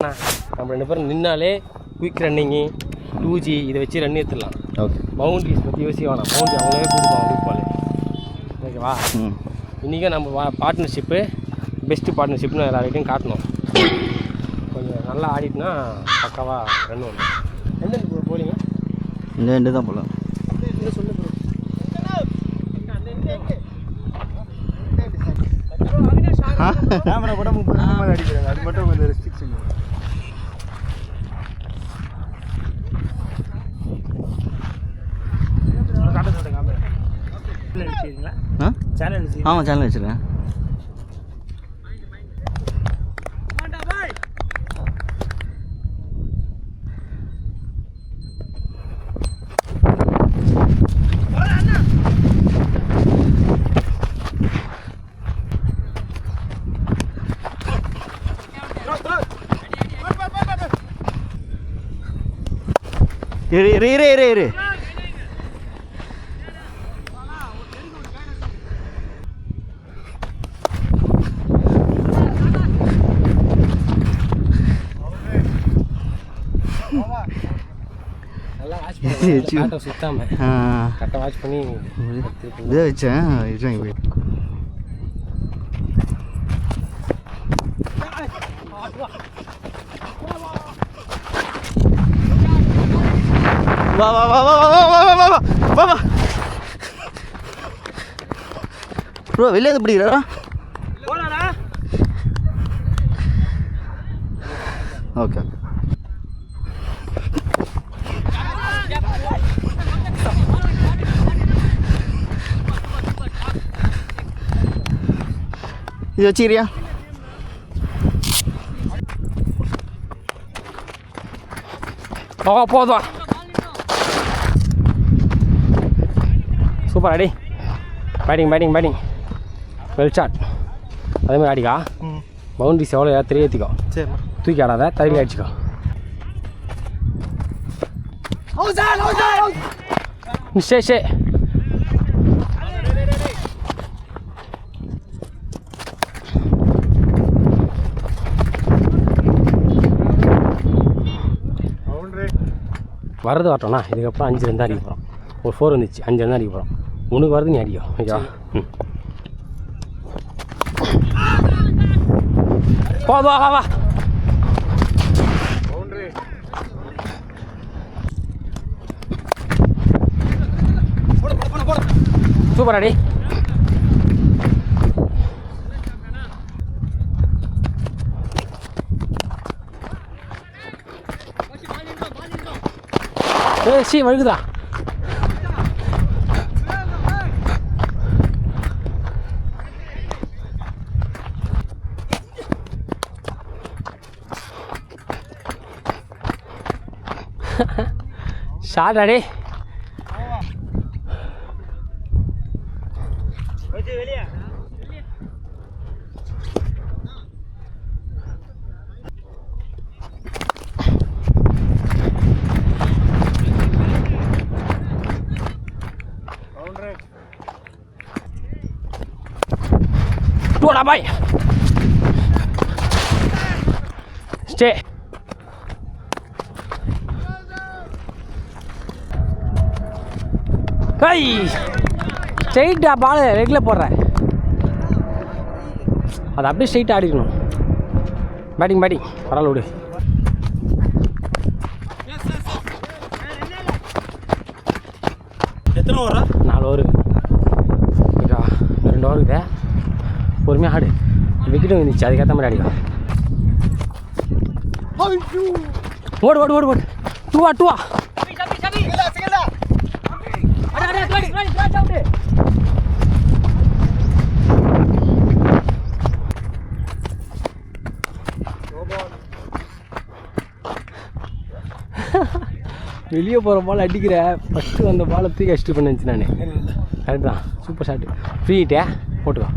நம்ம 2 பேரும் நின்னாலே quick running 2G இதை வச்சு ரன் எடுத்துடலாம். ஓகே, பவுண்ட்ரிஸ் பற்றி யோசிக்க வேணாம். பவுண்ட்ரி அவங்களே கொடுப்பாங்க. ஓகேவா? இன்றைக்கும் நம்ம பார்ட்னர்ஷிப்பு பெஸ்ட்டு பார்ட்னர்ஷிப்னு எல்லார்கிட்டையும் காட்டணும். கொஞ்சம் நல்லா ஆடிட்டுனா பக்காவாக ரன் வரும். எந்த போலிங்க? இந்த ரெண்டு தான் போகலாம். சொல்லு ப்ரோ. கேமரா கூட 30 அடிக்கிறாங்க. அது மட்டும் கொஞ்சம் ரெஸ்ட்ரிக்ஷன். ஆமாம், சேனல் வச்சுருக்கேன். இரு நல்லா வாட்ச் பண்ணி சுத்தாம கரெக்டாக வாட்ச் பண்ணி இதை வச்சேன். வா வா வா வா வா வா வா வா வா வா ப்ரோ, வெளியே எது பிடிக்கிறா? ஓகே, இது வச்சுக்கிறியா? போதும். சூப்பர் அடி. Batting well shot. அதேமாதிரி அடிக்கா. பவுண்ட்ரிஸ் எவ்வளோ ஏற்றிக்கோ. சரி, தூக்கி ஆடாத, தள்ளி அடிச்சுக்கோ. சே வரது வரட்டோண்ணா. இதுக்கப்புறம் 5 ரன் தான் அடிக்க போகிறோம். ஒரு 4 வந்துச்சு, 5 ரன் தான் அடிக்க போகிறோம். உனக்கு வரது நீ அடிக்கும். ஓகேவா? போதும். வா வா. சூப்பர் அடி. சி வழுகுதா. ஷாட் அடி. Tuoda bay. Stay. Hey. ஸ்ட்ரைட்டா பால் ரெகுலர் போடுறேன். அது அப்படியே ஸ்ட்ரைட்டாக ஆடிக்கணும். பேட்டிங் பரவாயில்ல விடு. எத்தனை ஓவரா? 4 ஓவர். ஓகேவா? 2 ஓவர் இருக்குது. பொறுமையாக ஆடு. விக்கெட்டும் வந்துச்சு, அதுக்கேற்ற மாதிரி அடிக்கலாம். ஓடு. டூவா. வெளியே போகிற பால் அடிக்கிற. ஃபஸ்ட்டு வந்த பாலை தூக்கி அடிச்சுட்டு பண்ணிச்சு. நான் கரெக்டு தான். Super shot. ஃப்ரீ ஹிட்டே போட்டுக்கோ.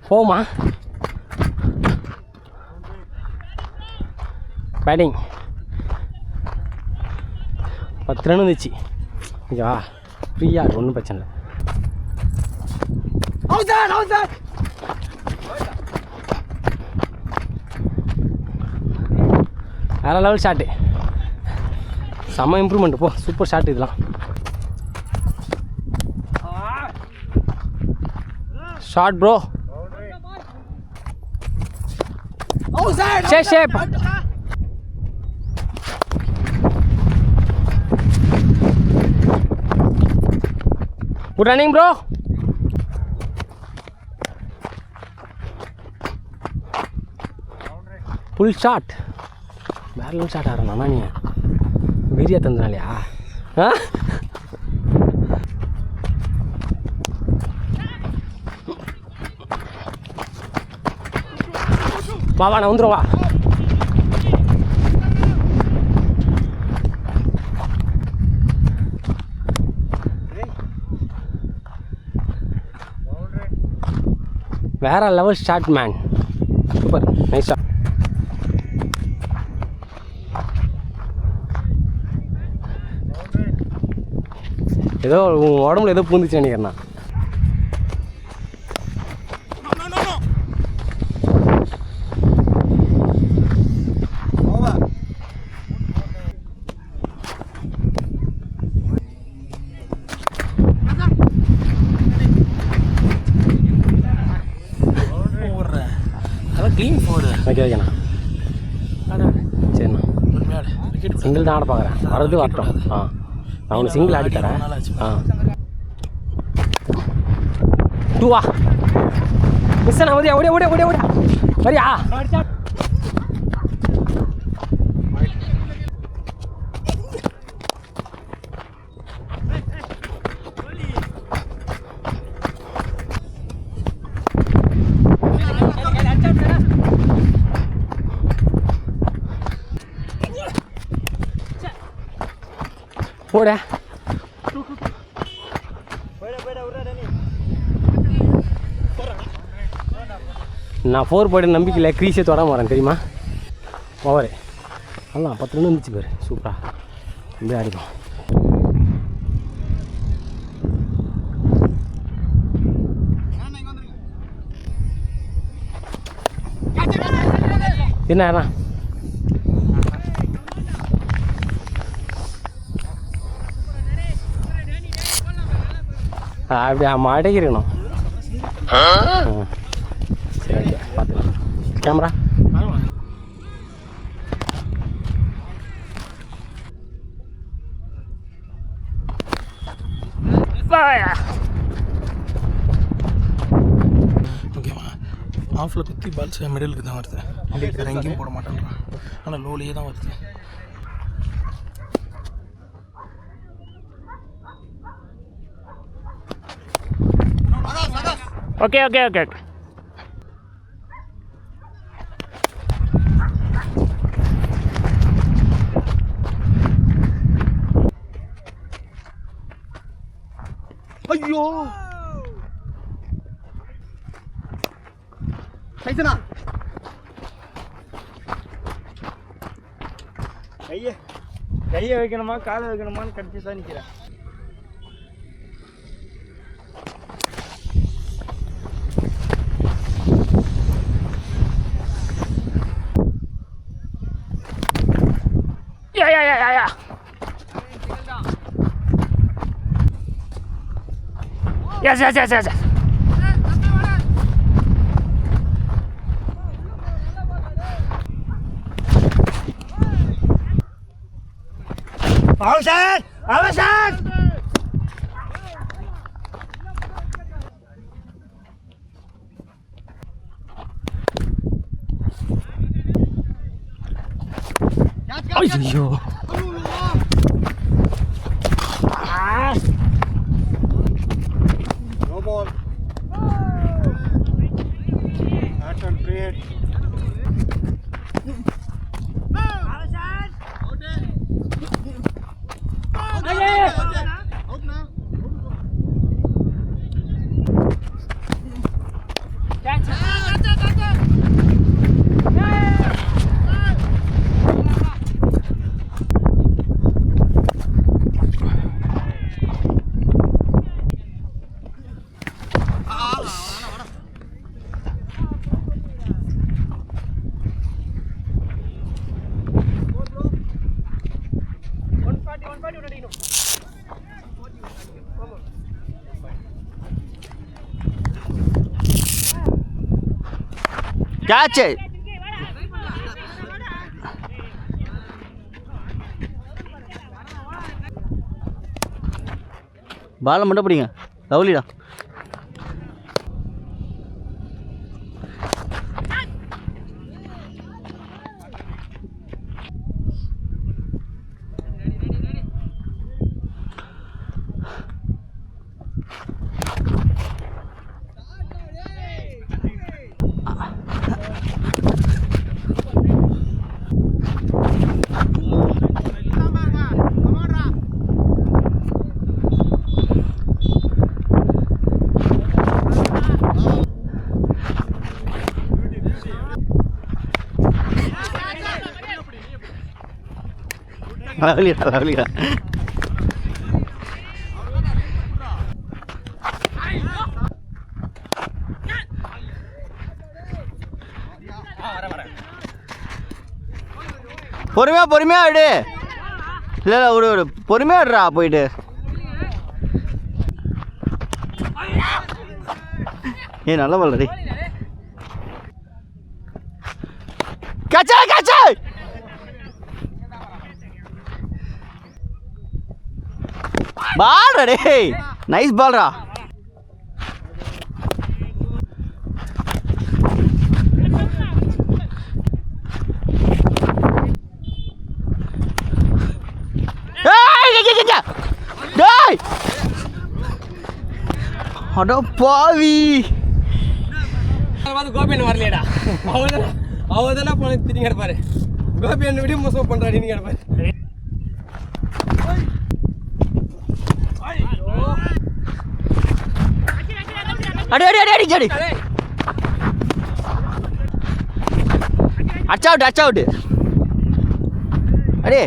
போமா. பேட்டிங் 10 ரன் வந்துச்சு. ஓகேவா? ஃப்ரீயாக ஒன்றும் பிரச்சனை இல்லை. வேறு லெவல் ஷாட்டு, செம்ம இம்ப்ரூவ்மெண்ட். போ, சூப்பர் ஷாட் இதெல்லாம். Shot bro. Shape good running bro. Full shot. வேற ஷாட் ஆடுறா நீ வெறியா தந்தாலையா? வா வா, நான் வந்துடும் வா. வேற level shot man, super nice shot. ஏதோ உடம்புல ஏதோ பூந்துச்சு நினைக்கிறேண்ணா. ஓகே ஓகேண்ணா, சரிண்ணா. சிங்கிள் தான் ஆட பார்க்குறேன், வரது வரட்டும். நான் ஒன்று சிங்கிள் ஆடி தரேன். டூவா மிஸ் அண்ணா, ஓடியா ஓடியா ஓடியா ஓடியா ஓடியா வரியா? போட நான் 4 போய்ட்டு நம்பிக்கையில் க்ரீஸே தொடாம வரேன் தெரியுமா? ஓவரு நல்லா 10 ரன் இருந்துச்சு பேர், சூப்பராக இப்படி ஆடிக்கும். என்ன அப்படி அடைக்கிறணும். சரி ஓகே, பார்த்துக்கலாம். கேமரா ஓகேவா? ஆஃபில் குத்தி பால்ஸ் மிடிலுக்கு தான் வருது, மிடிலுக்கு எங்கேயும் போட மாட்டேன்றான், ஆனால் லோலியே தான் வருது. Okay okay okay. ஐயோ கைசனா, கையை வைக்கணுமா காலை வைக்கணுமான்னு கன்ஃபியூஸாக நிற்கிறேன். Ja. Yes. Awesome! ஐயோ No ball. Action create. Catch. பாலை மட்டும் பிடிங்க. லவ்லிடா. லவ்லிடா. பொறுமையா விடு. இல்லை விடு பொறுமையா விடுறா போயிட்டு. நல்ல பால். கேட்ச். பால்ரா டேய். நைஸ் பால்ரா. டேய் அட பாவி. கோபியன் வரலையடா. அவதானே போன திரிங்க கிடப்பாரு. கோபியன் விட மோசம் பண்றாரு நீங்க கிடப்பாரு. அடி அச்சா அவுட். அடே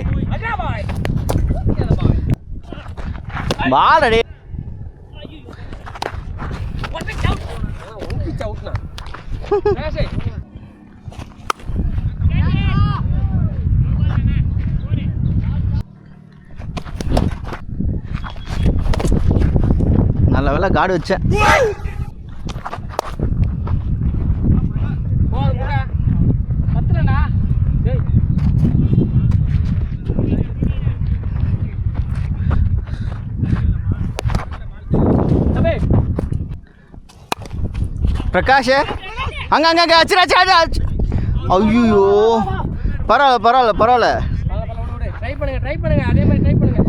பால். அடே நல்ல வேலை காடு வச்சேன். பிரகாஷ் அங்க அச்சு. ஐயோ பரவாயில்ல. ட்ரை பண்ணுங்க அதே மாதிரி ட்ரை பண்ணுங்க.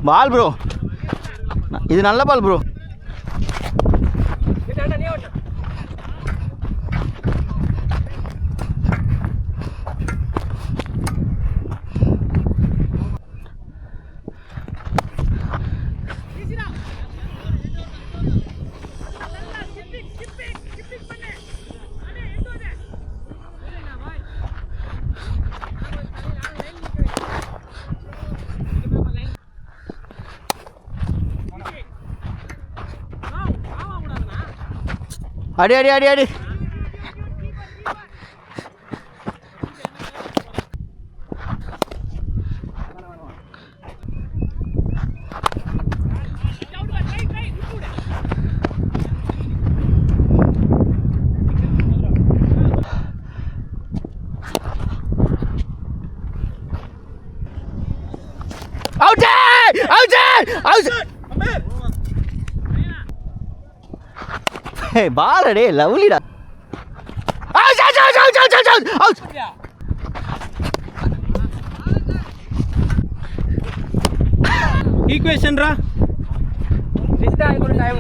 Ball bro. இது நல்ல பால் ப்ரோ. அடி. பால். அடே லவ்லிடா. ஈக்குவேஷன் ரா ஹிட் ஆயிக்கொள்ள டைம்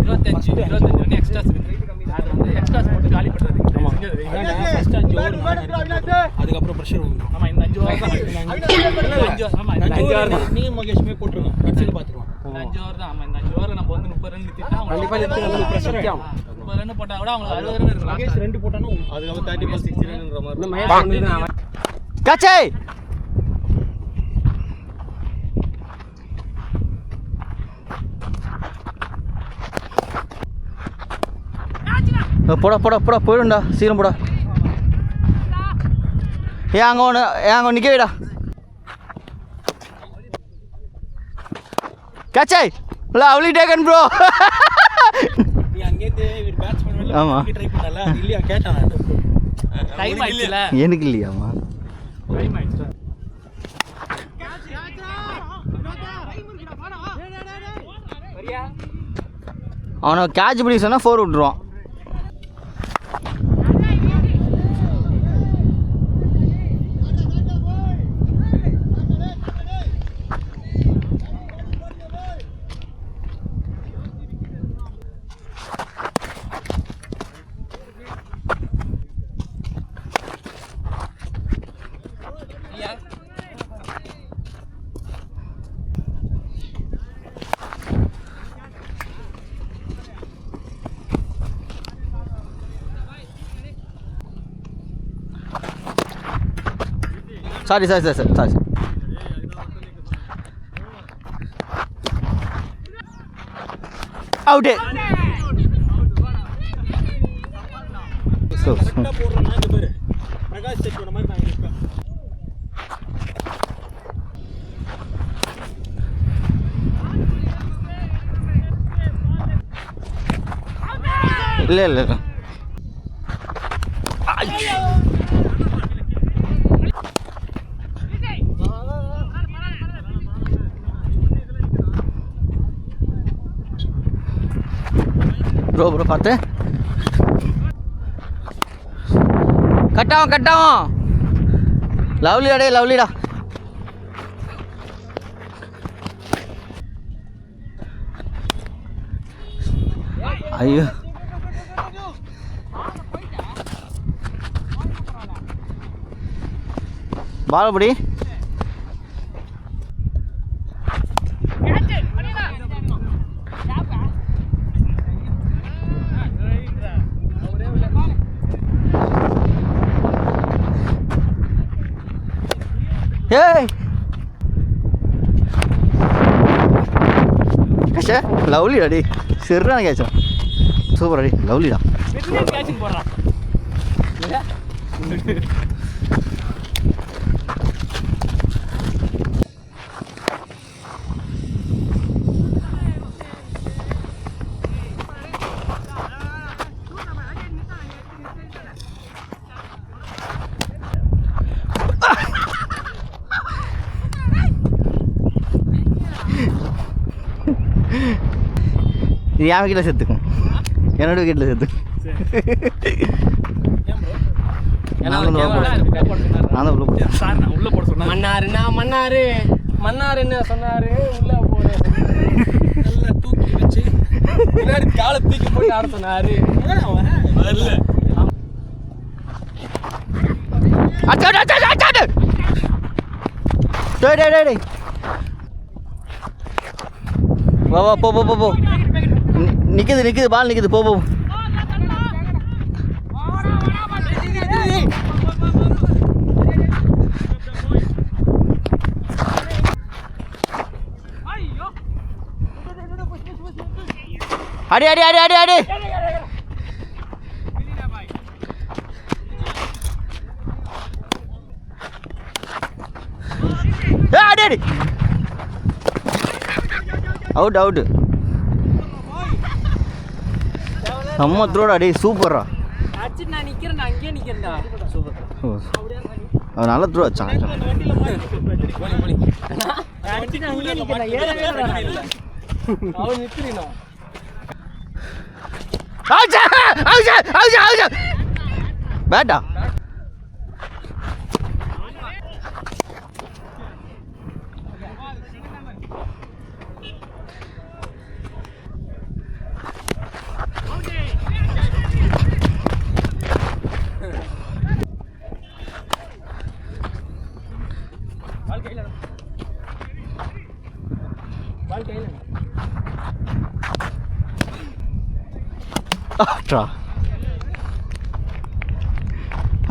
25 எக்ஸ்ட்ரா போட்டு காலி பண்றது. ஆமா ஃபர்ஸ்ட் 5 ஓவர் அதுக்கப்புறம் பிரஷர் வரும். ஆமா இந்த 5 ஓவர் நீங்க மகேஷ்மே போட்டுருங்க. கட்சில பாத்துறோம். 5 ஓவர் தான். ஆமா இந்த 5 ஓவர்ல நம்ம வந்து 30 ரன் நிறுத்திட்டா கண்டிப்பா நம்ம பிரஷர் வைக்கலாம். 30 ரன் போட்டா கூட அவங்க 60 ரன் இருக்கும். மகேஷ் 2 போட்டானோ அதுக்கு 30 பால் 60 ரன்ன்ற மாதிரி. இந்த மகேஷ் வந்து கச்சை போடா போயிடும்டா சீக்கிரம் போடா. அங்கே நிற்க வைடா. கேட்சை இல்லை அவளி டேக்கன் ப்ரோ. நீ அங்கேருந்து பேட்ஸ்மேன் ஆமாம் ட்ரை பண்ணல இல்லையா கேட்டான். டைம் ஆயிடுச்சுல. எனக்கு இல்லையாம்மா. டைம் ஆயிடுச்சு. அவனை கேட்ச் பிடி சொன்னால் 4 விட்டுருவான். சாரி. அவுட்டு. பிரகாஷ் செட் மாதிரி நான் இருப்பேன். இல்லை ப்ரோ பார்த்து கட்டாவும் லவ்லிடா. ஐயோ பாலபடி. ஏய் கஷா லவ்லிடா டி. சரியான கேட்சா. சூப்பர் அடி லவ்லிடா. இது என் வீட்டில் சேர்த்துக்கும், என்னோட வீட்டில் சேர்த்துக்கும். நான் உள்ள போட சொன்னேன். மன்னாரு என்ன சொன்னாரு, உள்ள போடு நல்லா தூக்கி வச்சு முன்னாடி காலை தூக்கி போட்டு ஆட சொன்னாரு. வா போ நிக்குது பால் நிக்குது. போ அடி அவுட் நம்ம த்ரோடா டே. சூப்பரா அவன் நல்ல த்ரோ வச்சான். பேட்டா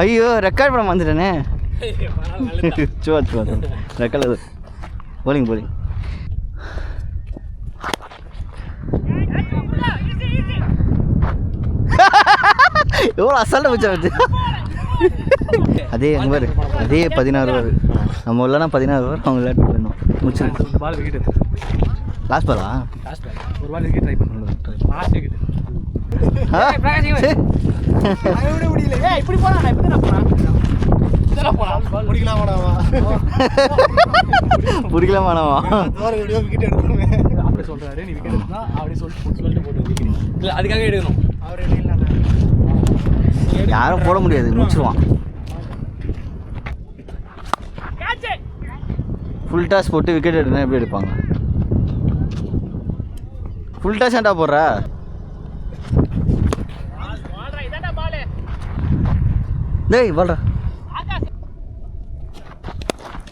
ஐயோ ரெக்கார்ட் பண்ண வந்துட்டேனே. சுவா ரெக்கார்ட் போலிங் எவ்வளோ அசால்ட்டாக வச்சா அதே எங்க பாரு அதே 16 ஓவர் நம்ம இல்லைனா 16 ஓவர் அவங்க விளையாட்டு போயிடணும் முடிச்சிடும். இந்த பால் விக்கெட் எடுத்து லாஸ்ட் பாலா லாஸ்ட் பால் ஒரு பால் விக்கெட் ட்ரை பண்ணணும். லாஸ்ட் விக்கெட் இப்படி போனா இப்படி தான் போனா இதெல்லாம் போனா முடிக்கலாம் வேணாமா புரியல மாணவா விக்கெட் எடுக்கணுமே அப்படி சொல்றாரு. நீ விக்கெட் எடுத்தா அப்படி சொல்லிட்டு போட்டு விக்கெட் இல்லை அதுக்காக எடுக்கணும். அவர் எடுக்கல யாரும் போட முடியாது முடிச்சிருவான். ஃபுல் டாஸ் போட்டு விக்கெட் எடுனா எப்படி எடுப்பாங்க? ஃபுல் டாஸ் ஏன்டா போடுற? டேய் வாடா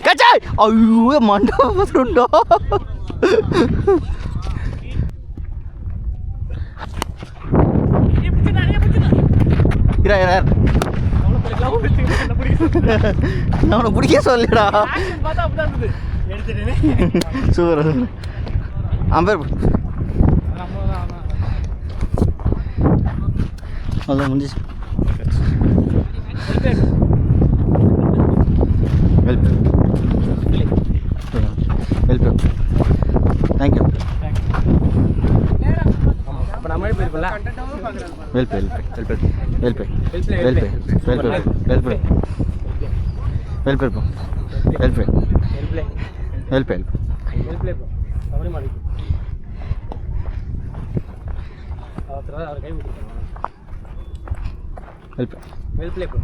கச்சா. ஐயோ மண்டா வந்துடா. நான் உனக்கு பிடிக்க சொல்லடா. சூப்பர் அம்பேர் அதான் முடிஞ்சிச்சு. வெல்பே தேங்க்யூ. அப்போ நம்மளே போயிருப்போம்ல. வெல்பே வெல்பே வெல்பே வெல்பே வெல்பே வெல்பே வெல்பே போ வெல்பே வெல்பே வெல்ப்ளே ப்ரோ. கபடி மாடிக்கு அவர் கை விட்டுருக்காங்க. வெல்பே வெல்ப்ளே ப்ரோ.